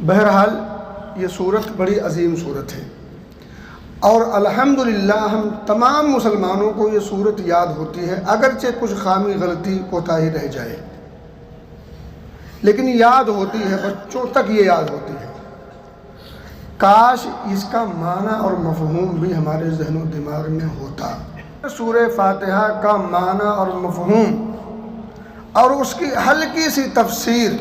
بہرحال یہ صورت بڑی عظیم صورت ہے، اور الحمدللہ ہم تمام مسلمانوں کو یہ صورت یاد ہوتی ہے، اگرچہ کچھ خامی غلطی کوتاہی رہ جائے لیکن یاد ہوتی ہے، بچوں تک یہ یاد ہوتی ہے۔ کاش اس کا معنی اور مفہوم بھی ہمارے ذہن و دماغ میں ہوتا۔ سورہ فاتحہ کا معنی اور مفہوم اور اس کی ہلکی سی تفسیر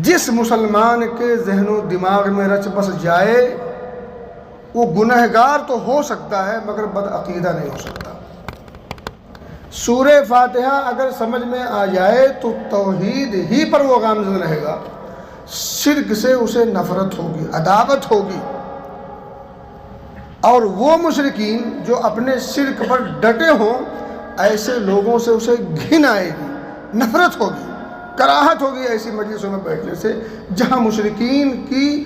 جس مسلمان کے ذہن و دماغ میں رچ بس جائے وہ گنہگار تو ہو سکتا ہے مگر بدعقیدہ نہیں ہو سکتا۔ سورہ فاتحہ اگر سمجھ میں آ جائے تو توحید ہی پر وہ گامزن رہے گا، شرک سے اسے نفرت ہوگی، عداوت ہوگی، اور وہ مشرکین جو اپنے شرک پر ڈٹے ہوں ایسے لوگوں سے اسے گھن آئے گی، نفرت ہوگی، کراہت ہوگی ایسی مجلسوں میں بیٹھنے سے جہاں مشرکین کی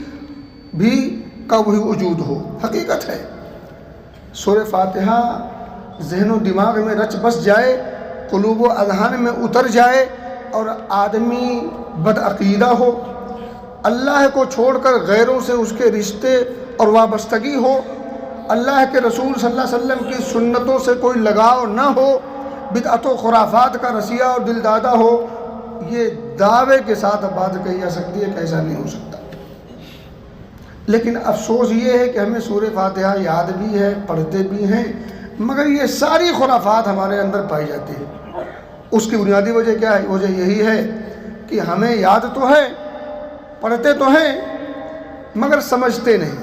بھی کا وہی وجود ہو۔ حقیقت ہے سورہ فاتحہ ذہن و دماغ میں رچ بس جائے، قلوب و اذہان میں اتر جائے اور آدمی بدعقیدہ ہو، اللہ کو چھوڑ کر غیروں سے اس کے رشتے اور وابستگی ہو، اللہ کے رسول صلی اللہ علیہ وسلم کی سنتوں سے کوئی لگاؤ نہ ہو، بدعت و خرافات کا رسیہ اور دل دادا ہو، یہ دعوے کے ساتھ بات کہی جا سکتی ہے کہ ایسا نہیں ہو سکتا۔ لیکن افسوس یہ ہے کہ ہمیں سورہ فاتحہ یاد بھی ہے، پڑھتے بھی ہیں، مگر یہ ساری خرافات ہمارے اندر پائی جاتی ہے۔ اس کی بنیادی وجہ کیا ہے؟ وجہ یہی ہے کہ ہمیں یاد تو ہے، پڑھتے تو ہیں مگر سمجھتے نہیں۔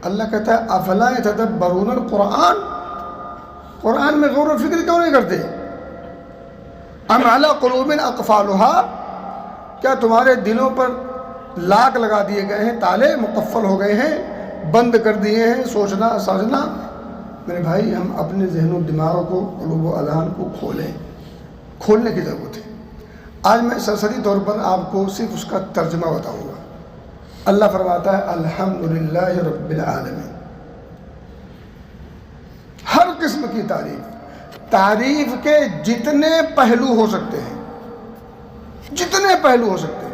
اللہ کہتا ہے افلا یتدبرون القرآن، قرآن میں غور و فکر کیوں نہیں کرتے؟ ام علی قلوب اقفالها، کیا تمہارے دلوں پر لاک لگا دیے گئے ہیں، تالے مقفل ہو گئے ہیں، بند کر دیے ہیں سوچنا سمجھنا؟ میرے بھائی ہم اپنے ذہن و دماغ کو، قلوب و اذہان کو کھولنے کی ضرورت ہے۔ آج میں سرسری طور پر آپ کو صرف اس کا ترجمہ بتاؤں گا۔ اللہ فرماتا ہے الحمدللہ رب العالمین، ہر قسم کی تعریف کے جتنے پہلو ہو سکتے ہیں، جتنے پہلو ہو سکتے ہیں،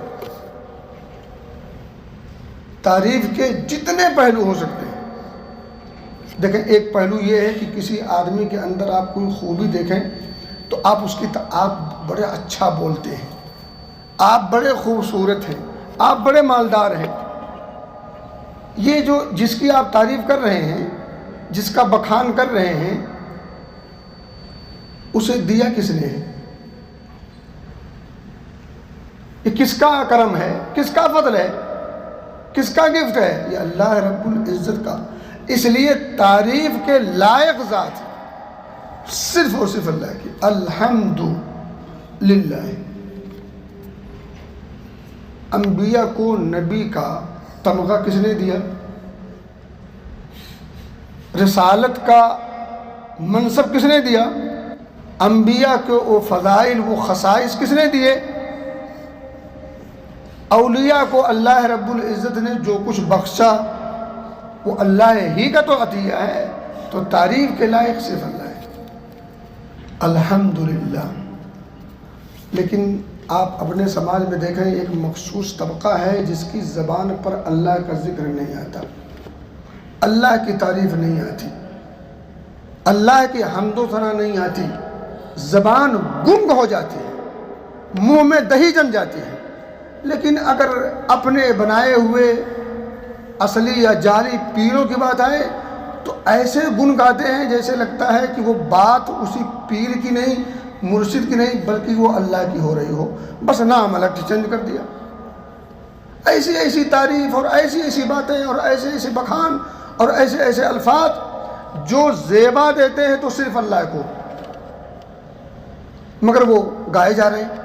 تعریف کے جتنے پہلو ہو سکتے ہیں۔ دیکھیں ایک پہلو یہ ہے کہ کسی آدمی کے اندر آپ کوئی خوبی دیکھیں تو آپ بڑے اچھا بولتے ہیں، آپ بڑے خوبصورت ہیں، آپ بڑے مالدار ہیں۔ یہ جو جس کی آپ تعریف کر رہے ہیں، جس کا بخان کر رہے ہیں، اسے دیا کس نے ہے؟ یہ کس کا کرم ہے، کس کا فضل ہے، کس کا گفٹ ہے؟ یہ اللہ رب العزت کا۔ اس لیے تعریف کے لائق ذات صرف اور صرف اللہ کی، الحمدللہ۔ انبیاء کو نبی کا تمغہ کس نے دیا؟ رسالت کا منصب کس نے دیا؟ انبیاء کو وہ فضائل، وہ خصائص کس نے دیے؟ اولیاء کو اللہ رب العزت نے جو کچھ بخشا وہ اللہ ہی کا تو عطیہ ہے، تو تعریف کے لائق صرف اللہ ہے، الحمدللہ۔ لیکن آپ اپنے سماج میں دیکھیں ایک مخصوص طبقہ ہے جس کی زبان پر اللہ کا ذکر نہیں آتا، اللہ کی تعریف نہیں آتی، اللہ کی حمد و ثنا نہیں آتی، زبان گنگ ہو جاتی ہے، منہ میں دہی جم جاتی ہے۔ لیکن اگر اپنے بنائے ہوئے اصلی یا جعلی پیروں کی بات آئے تو ایسے گن گاتے ہیں جیسے لگتا ہے کہ وہ بات اسی پیر کی نہیں، مرشد کی نہیں، بلکہ وہ اللہ کی ہو رہی ہو، بس نام الگ چینج کر دیا۔ ایسی ایسی تعریف اور ایسی ایسی باتیں اور ایسے ایسے بخان اور ایسے ایسے الفاظ جو زیبا دیتے ہیں تو صرف اللہ کو، مگر وہ گائے جا رہے ہیں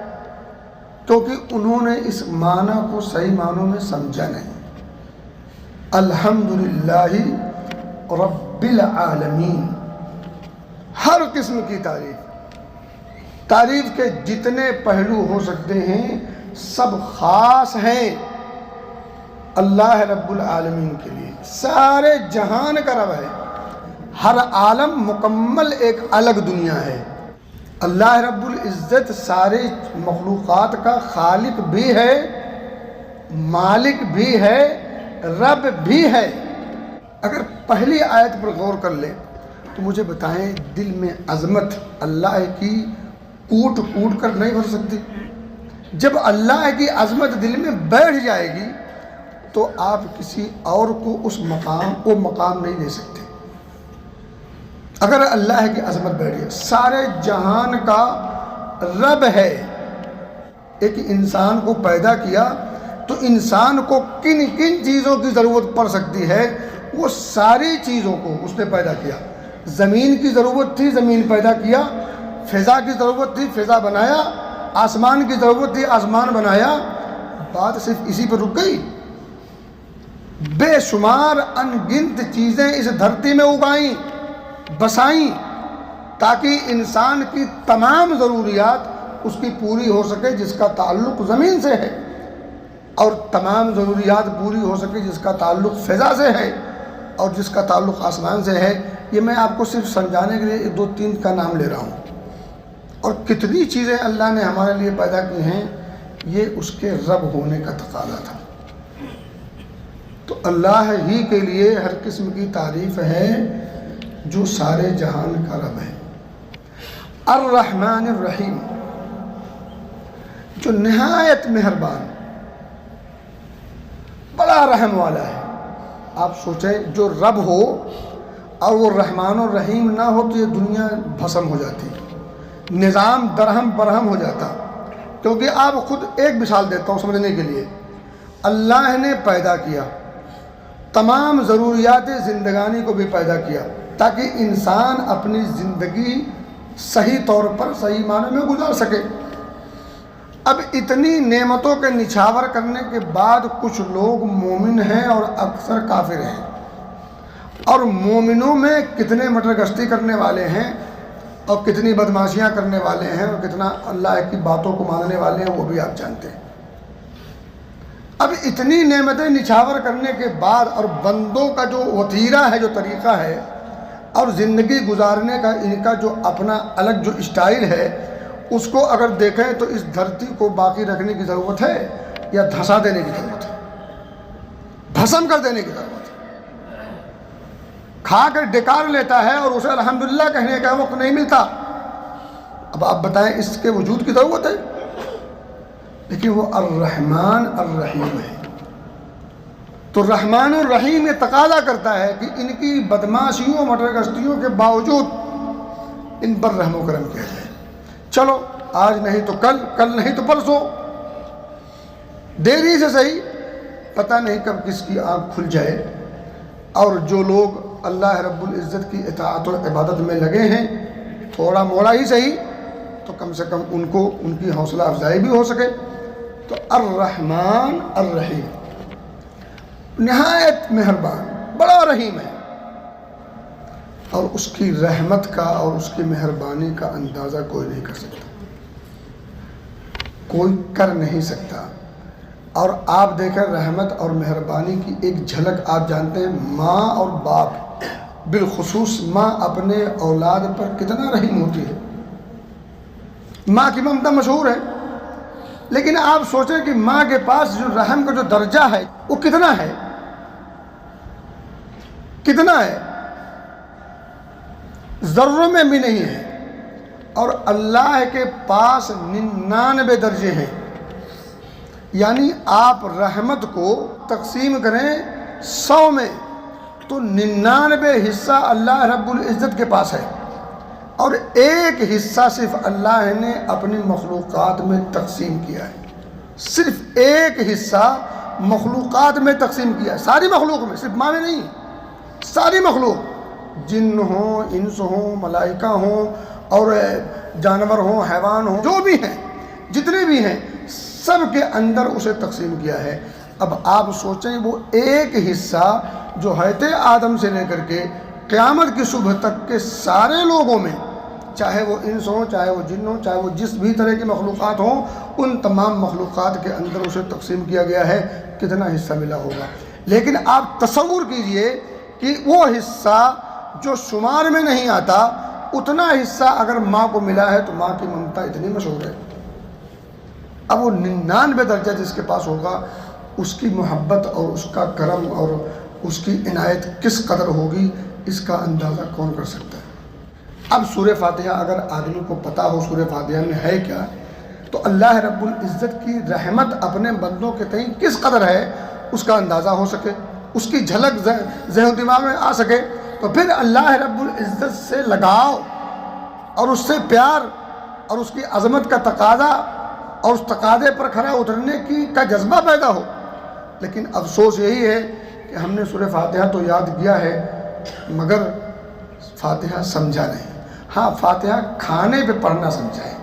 کیونکہ انہوں نے اس معنی کو صحیح معنوں میں سمجھا نہیں۔ الحمدللہ رب العالمین، ہر قسم کی تعریف کے جتنے پہلو ہو سکتے ہیں سب خاص ہیں اللہ رب العالمین کے لیے، سارے جہان کا رب ہے، ہر عالم مکمل ایک الگ دنیا ہے۔ اللہ رب العزت سارے مخلوقات کا خالق بھی ہے مالک بھی ہے، رب بھی ہے۔ اگر پہلی آیت پر غور کر لیں تو مجھے بتائیں دل میں عظمت اللہ کی کوٹ کوٹ کر نہیں بھر سکتی؟ جب اللہ کی عظمت دل میں بیٹھ جائے گی تو آپ کسی اور کو وہ مقام نہیں دے سکتے۔ اگر اللہ کی عظمت بیٹھ جائے، سارے جہان کا رب ہے، ایک انسان کو پیدا کیا تو انسان کو کن کن چیزوں کی ضرورت پڑ سکتی ہے، وہ ساری چیزوں کو اس نے پیدا کیا۔ زمین کی ضرورت تھی، زمین پیدا کیا، فضا کی ضرورت تھی، فضا بنایا، آسمان کی ضرورت تھی، آسمان بنایا۔ بات صرف اسی پر رک گئی؟ بے شمار ان گنت چیزیں اس دھرتی میں اگائیں، بسائیں، تاکہ انسان کی تمام ضروریات اس کی پوری ہو سکے جس کا تعلق زمین سے ہے، اور تمام ضروریات پوری ہو سکے جس کا تعلق فضا سے ہے، اور جس کا تعلق آسمان سے ہے۔ یہ میں آپ کو صرف سمجھانے کے لیے 2-3 کا نام لے رہا ہوں، اور کتنی چیزیں اللہ نے ہمارے لیے پیدا کی ہیں، یہ اس کے رب ہونے کا تقاضا تھا۔ تو اللہ ہی کے لیے ہر قسم کی تعریف ہے جو سارے جہان کا رب ہے۔ الرحمن الرحیم، جو نہایت مہربان، بڑا رحم والا ہے۔ آپ سوچیں جو رب ہو اور وہ رحمان الرحیم نہ ہو تو یہ دنیا بھسم ہو جاتی، نظام درہم برہم ہو جاتا۔ کیونکہ آپ خود ایک مثال دیتا ہوں سمجھنے کے لیے۔ اللہ نے پیدا کیا، تمام ضروریات زندگانی کو بھی پیدا کیا تاکہ انسان اپنی زندگی صحیح طور پر صحیح معنی میں گزار سکے۔ اب اتنی نعمتوں کے نچھاور کرنے کے بعد کچھ لوگ مومن ہیں اور اکثر کافر ہیں، اور مومنوں میں کتنے مٹر گشتی کرنے والے ہیں اور کتنی بدماشیاں کرنے والے ہیں اور کتنا اللہ کی باتوں کو ماننے والے ہیں، وہ بھی آپ جانتے ہیں۔ اب اتنی نعمتیں نچھاور کرنے کے بعد اور بندوں کا جو وتیرہ ہے، جو طریقہ ہے اور زندگی گزارنے کا ان کا جو اپنا الگ جو اسٹائل ہے، اس کو اگر دیکھیں تو اس دھرتی کو باقی رکھنے کی ضرورت ہے یا دھسا دینے کی ضرورت ہے، بھسم کر دینے کی ضرورت ہے۔ کھا کر ڈکار لیتا ہے اور اسے الحمدللہ کہنے کا وقت نہیں ملتا۔ اب آپ بتائیں اس کے وجود کی ضرورت ہے؟ لیکن وہ الرحمن الرحیم ہے۔ تو رحمان الرحیم یہ تقاضا کرتا ہے کہ ان کی بدماشیوں مٹر گشتیوں کے باوجود ان پر رحم و کرم کیا جائے۔ چلو آج نہیں تو کل، کل نہیں تو پرسوں، دیری سے صحیح، پتہ نہیں کب کس کی آنکھ کھل جائے۔ اور جو لوگ اللہ رب العزت کی اطاعت و عبادت میں لگے ہیں، تھوڑا موڑا ہی صحیح، تو کم سے کم ان کو ان کی حوصلہ افزائی بھی ہو سکے۔ تو الرحمن الرحیم، نہایت مہربان، بڑا رحیم ہے، اور اس کی رحمت کا اور اس کی مہربانی کا اندازہ کوئی نہیں کر سکتا، کوئی کر نہیں سکتا۔ اور آپ دیکھیں رحمت اور مہربانی کی ایک جھلک آپ جانتے ہیں، ماں اور باپ، بالخصوص ماں اپنے اولاد پر کتنا رحیم ہوتی ہے۔ ماں کی ممتا مشہور ہے، لیکن آپ سوچیں کہ ماں کے پاس جو رحم کا جو درجہ ہے وہ کتنا ہے، کتنا ہے، ذروں میں بھی نہیں ہے۔ اور اللہ کے پاس 99 درجے ہیں، یعنی آپ رحمت کو تقسیم کریں 100 میں تو 99 حصہ اللہ رب العزت کے پاس ہے، اور ایک حصہ صرف اللہ نے اپنی مخلوقات میں تقسیم کیا ہے۔ صرف ایک حصہ مخلوقات میں تقسیم کیا ہے، ساری مخلوق میں، صرف ماں میں نہیں، ساری مخلوق، جن ہوں، انس ہوں، ملائکہ ہوں، اور جانور ہوں، حیوان ہوں، جو بھی ہیں، جتنے بھی ہیں، سب کے اندر اسے تقسیم کیا ہے۔ اب آپ سوچیں وہ ایک حصہ جو حضرت آدم سے لے کر کے قیامت کی صبح تک کے سارے لوگوں میں، چاہے وہ انس ہوں، چاہے وہ جن ہوں، چاہے وہ جس بھی طرح کی مخلوقات ہوں، ان تمام مخلوقات کے اندر اسے تقسیم کیا گیا ہے، کتنا حصہ ملا ہوگا۔ لیکن آپ تصور کیجئے کہ وہ حصہ جو شمار میں نہیں آتا، اتنا حصہ اگر ماں کو ملا ہے تو ماں کی ممتا اتنی مشہور ہے۔ اب وہ 99 درجہ جس کے پاس ہوگا اس کی محبت اور اس کا کرم اور اس کی عنایت کس قدر ہوگی، اس کا اندازہ کون کر سکتا ہے؟ اب سورہ فاتحہ اگر آدمی کو پتہ ہو سورہ فاتحہ میں ہے کیا، تو اللہ رب العزت کی رحمت اپنے بندوں کے تئیں کس قدر ہے اس کا اندازہ ہو سکے، اس کی جھلک ذہن و دماغ میں آ سکے، تو پھر اللہ رب العزت سے لگاؤ اور اس سے پیار اور اس کی عظمت کا تقاضا اور اس تقاضے پر کھرا اترنے کا جذبہ پیدا ہو۔ لیکن افسوس یہی ہے کہ ہم نے سورہ فاتحہ تو یاد کیا ہے مگر فاتحہ سمجھا نہیں۔ ہاں، فاتحہ کھانے پہ پڑھنا سمجھا ہے،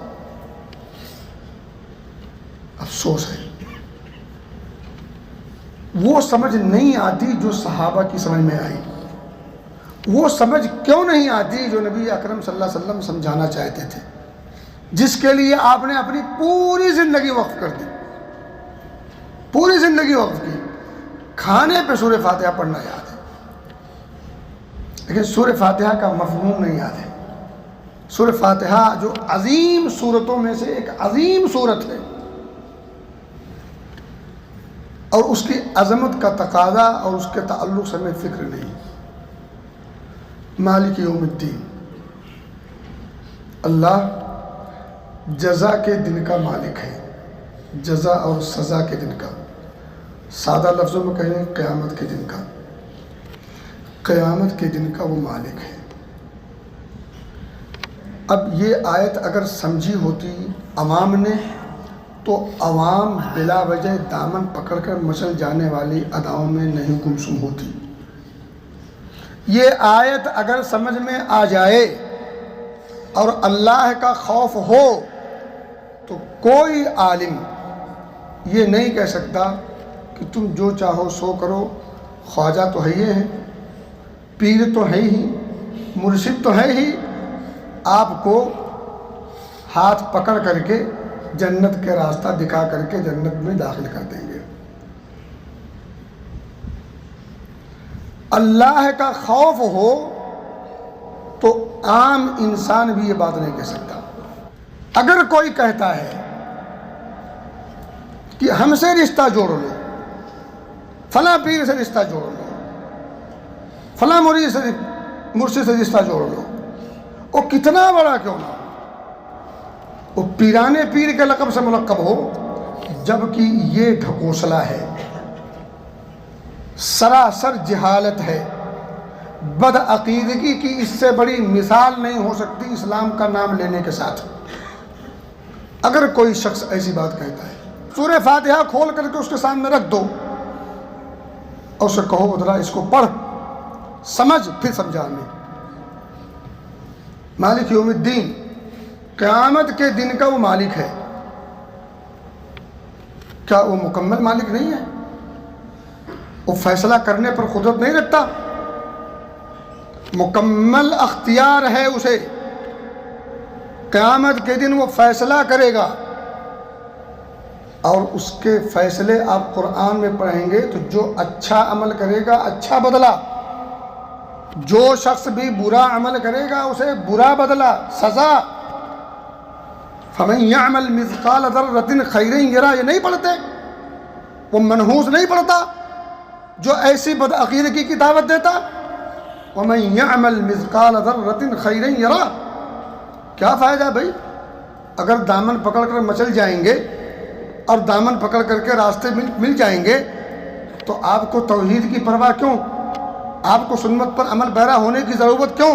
افسوس ہے۔ وہ سمجھ نہیں آتی جو صحابہ کی سمجھ میں آئی، وہ سمجھ کیوں نہیں آتی جو نبی اکرم صلی اللہ علیہ وسلم سمجھانا چاہتے تھے، جس کے لیے آپ نے اپنی پوری زندگی وقف کر دی، پوری زندگی وقف کی۔ کھانے پہ سورہ فاتحہ پڑھنا یاد ہے، لیکن سورہ فاتحہ کا مفہوم نہیں یاد ہے۔ سورہ فاتحہ جو عظیم سورتوں میں سے ایک عظیم سورت ہے، اور اس کی عظمت کا تقاضا اور اس کے تعلق سے ہمیں فکر نہیں۔ مالک یوم الدین، اللہ جزا کے دن کا مالک ہے، جزا اور سزا کے دن کا، سادہ لفظوں میں کہیں قیامت کے دن کا، قیامت کے دن کا وہ مالک ہے۔ اب یہ آیت اگر سمجھی ہوتی عوام نے تو عوام بلا وجہ دامن پکڑ کر مچل جانے والی اداؤں میں نہیں گمسم ہوتی۔ یہ آیت اگر سمجھ میں آ جائے اور اللہ کا خوف ہو تو کوئی عالم یہ نہیں کہہ سکتا کہ تم جو چاہو سو کرو، خواجہ تو ہے ہی ہے، پیر تو ہے ہی، مرشد تو ہے ہی، آپ کو ہاتھ پکڑ کر کے جنت کے راستہ دکھا کر کے جنت میں داخل کر دیں گے۔ اللہ کا خوف ہو تو عام انسان بھی یہ بات نہیں کہہ سکتا۔ اگر کوئی کہتا ہے کہ ہم سے رشتہ جوڑ لو، فلاں پیر سے رشتہ جوڑ لو، فلاں مرشد سے رشتہ جوڑ لو، وہ کتنا بڑا کیوں نہ ہو، وہ پیرانے پیر کے لقب سے ملقب ہو، جبکہ یہ ڈھکوسلا ہے، سراسر جہالت ہے، بدعقیدگی کی اس سے بڑی مثال نہیں ہو سکتی اسلام کا نام لینے کے ساتھ۔ اگر کوئی شخص ایسی بات کہتا ہے، سورہ فاتحہ کھول کر کے اس کے سامنے رکھ دو اور اسے کہو ذرا اس کو پڑھ، سمجھ، پھر سمجھا ہمیں۔ مالک یوم الدین، قیامت کے دن کا وہ مالک ہے، کیا وہ مکمل مالک نہیں ہے؟ وہ فیصلہ کرنے پر قدرت نہیں رکھتا؟ مکمل اختیار ہے اسے، قیامت کے دن وہ فیصلہ کرے گا، اور اس کے فیصلے آپ قرآن میں پڑھیں گے تو جو اچھا عمل کرے گا اچھا بدلہ، جو شخص بھی برا عمل کرے گا اسے برا بدلہ، سزا۔ فَمَن يَعْمَلْ مِثْقَالَ ذَرَّةٍ خَيْرًا يَرَهُ، یہ نہیں پڑھتے؟ وہ منحوس نہیں پڑھتا جو ایسی بدعقیدگی کی دعوت دیتا؟ وَمَن يَعْمَلْ مِثْقَالَ ذَرَّةٍ خَيْرًا يَرَهُ، کیا فائدہ بھائی؟ اگر دامن پکڑ کر مچل جائیں گے اور دامن پکڑ کر کے راستے مل جائیں گے تو آپ کو توحید کی پرواہ کیوں؟ آپ کو سنت پر عمل پیرا ہونے کی ضرورت کیوں؟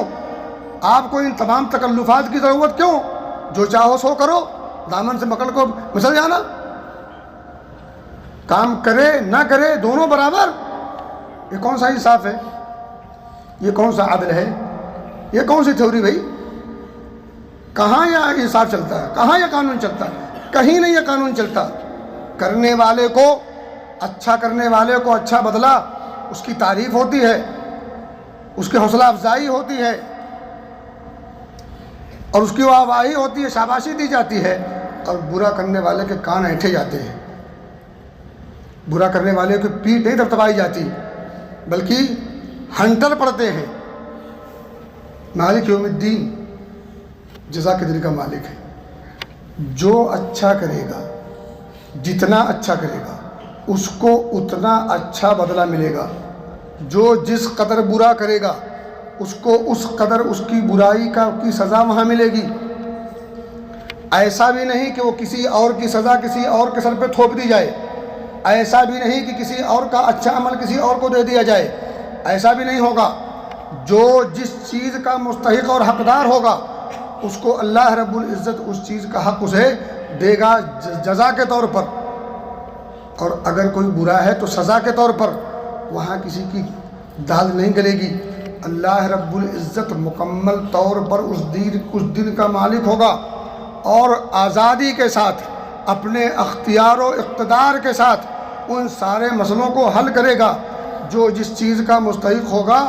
آپ کو ان تمام تکلفات کی ضرورت کیوں؟ جو چاہو سو کرو، دامن سے پکڑ کو مچل جانا، کام کرے نہ کرے دونوں برابر، یہ کون سا انصاف ہے؟ یہ کون سا عدل ہے؟ یہ کون سی تھیوری بھائی؟ کہاں یہ انصاف چلتا ہے؟ کہاں یہ قانون چلتا ہے؟ کہیں نہیں یہ قانون چلتا۔ کرنے والے کو، اچھا کرنے والے کو اچھا بدلہ، اس کی تعریف ہوتی ہے، اس کی حوصلہ افزائی ہوتی ہے، اور اس کی واہواہی ہوتی ہے، شاباشی دی جاتی ہے، اور برا کرنے والے کے کان اینٹھے جاتے ہیں، برا کرنے والے کی پیٹھ نہیں تھپتھپائی جاتی بلکہ ہنٹر پڑتے ہیں۔ مالک یوم الدین جزا کے دن کا مالک ہے، جو اچھا کرے گا، جتنا اچھا کرے گا اس کو اتنا اچھا بدلہ ملے گا. جو جس قدر برا کرے گا اس کو اس قدر اس کی برائی کی سزا وہاں ملے گی. ایسا بھی نہیں کہ وہ کسی اور کی سزا کسی اور کے سر پہ تھوپ دی جائے. ایسا بھی نہیں کہ کسی اور کا اچھا عمل کسی اور کو دے دیا جائے. ایسا بھی نہیں ہوگا. جو جس چیز کا مستحق اور حقدار ہوگا اس کو اللہ رب العزت اس چیز کا حق اسے دے گا جزا کے طور پر. اور اگر کوئی برا ہے تو سزا کے طور پر. وہاں کسی کی داد نہیں گلے گی. اللہ رب العزت مکمل طور پر اس دن کا مالک ہوگا اور آزادی کے ساتھ اپنے اختیار و اقتدار کے ساتھ ان سارے مسئلوں کو حل کرے گا. جو جس چیز کا مستحق ہوگا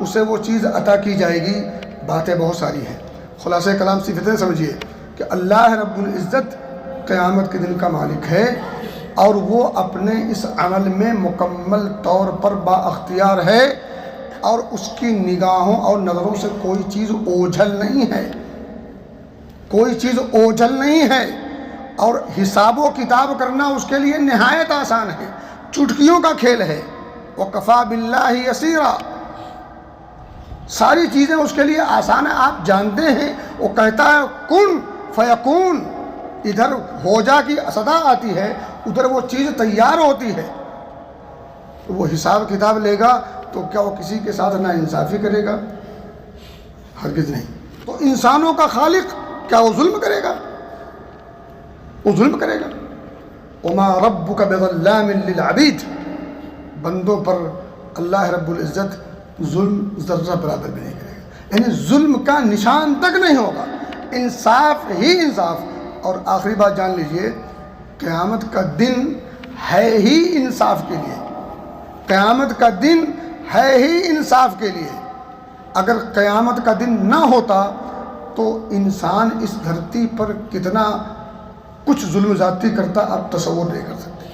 اسے وہ چیز عطا کی جائے گی. باتیں بہت ساری ہیں. خلاصہ کلام صفتیں سمجھیے کہ اللہ رب العزت قیامت کے دن کا مالک ہے اور وہ اپنے اس عمل میں مکمل طور پر با اختیار ہے اور اس کی نگاہوں اور نظروں سے کوئی چیز اوجھل نہیں ہے. کوئی چیز اوجھل نہیں ہے. اور حساب و کتاب کرنا اس کے لیے نہایت آسان ہے. چٹکیوں کا کھیل ہے. وَكَفَى بِاللَّهِ يَسِيرًا. ساری چیزیں اس کے لیے آسان ہیں. آپ جانتے ہیں وہ کہتا ہے کن فیکون. ادھر ہو جا کی صدا آتی ہے, ادھر وہ چیز تیار ہوتی ہے. وہ حساب کتاب لے گا تو کیا وہ کسی کے ساتھ ناانصافی کرے گا؟ ہرگز نہیں. تو انسانوں کا خالق کیا وہ ظلم کرے گا؟ وہ ظلم کرے گا. وَمَا رَبُّكَ بِظَلَّامٍ لِّلْعَبِيدِ. بندوں پر اللہ رب العزت ظلم ذرہ برابر بھی نہیں کرے گا. یعنی ظلم کا نشان تک نہیں ہوگا. انصاف ہی انصاف. اور آخری بات جان لیجئے, قیامت کا دن ہے ہی انصاف کے لیے. قیامت کا دن ہے ہی انصاف کے لیے. اگر قیامت کا دن نہ ہوتا تو انسان اس دھرتی پر کتنا کچھ ظلم زیادتی کرتا آپ تصور نہیں کر سکتے.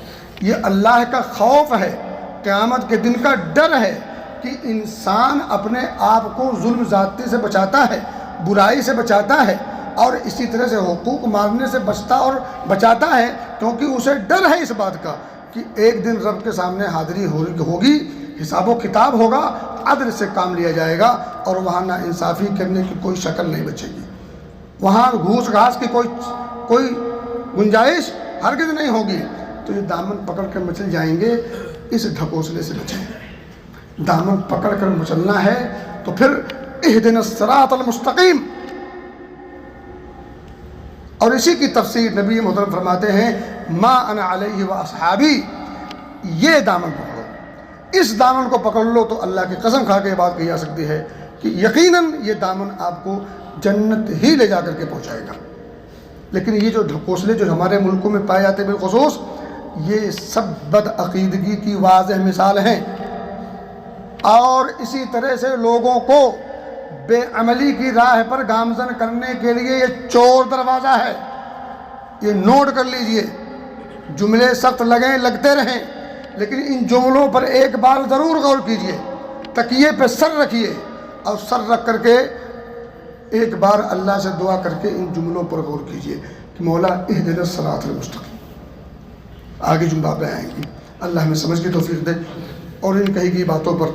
یہ اللہ کا خوف ہے, قیامت کے دن کا ڈر ہے کہ انسان اپنے آپ کو ظلم زیادتی سے بچاتا ہے, برائی سے بچاتا ہے اور اسی طرح سے حقوق مارنے سے بچتا اور بچاتا ہے, کیونکہ اسے ڈر ہے اس بات کا کہ ایک دن رب کے سامنے حاضری ہوگی, حساب و کتاب ہوگا, عدل سے کام لیا جائے گا اور وہاں نا انصافی کرنے کی کوئی شکل نہیں بچے گی. وہاں گھوس گھاس کی کوئی گنجائش ہرگز نہیں ہوگی. تو یہ دامن پکڑ کر مچل جائیں گے. اس ڈھکوسلے سے بچیں. دامن پکڑ کر مچلنا ہے تو پھر اہدنا الصراط المستقیم. اور اسی کی تفسیر نبی محترم فرماتے ہیں ما انا علیہ و اصحابی. یہ دامن پکڑو, اس دامن کو پکڑ لو تو اللہ کی قسم کھا کے یہ بات کہی جا سکتی ہے کہ یقیناً یہ دامن آپ کو جنت ہی لے جا کر کے پہنچائے گا. لیکن یہ جو ڈھکوسلے جو ہمارے ملکوں میں پائے جاتے ہیں بالخصوص, یہ سب بدعقیدگی کی واضح مثال ہیں. اور اسی طرح سے لوگوں کو بے عملی کی راہ پر گامزن کرنے کے لیے یہ چور دروازہ ہے. یہ نوٹ کر لیجئے. جملے سخت لگتے رہیں, لیکن ان جملوں پر ایک بار ضرور غور کیجئے. تکیے پہ سر رکھیے اور سر رکھ کر کے ایک بار اللہ سے دعا کر کے ان جملوں پر غور کیجئے کہ مولا اہدنا الصراط المستقیم. آگے جملہ پہ آئیں گی. اللہ ہمیں سمجھ کی توفیق دے اور ان کہی گئی باتوں پر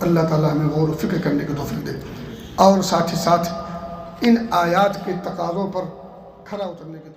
اللہ تعالیٰ ہمیں غور و فکر کرنے کی توفیق دے اور ساتھ ہی ساتھ ان آیات کے تقاضوں پر کھرا اترنے کی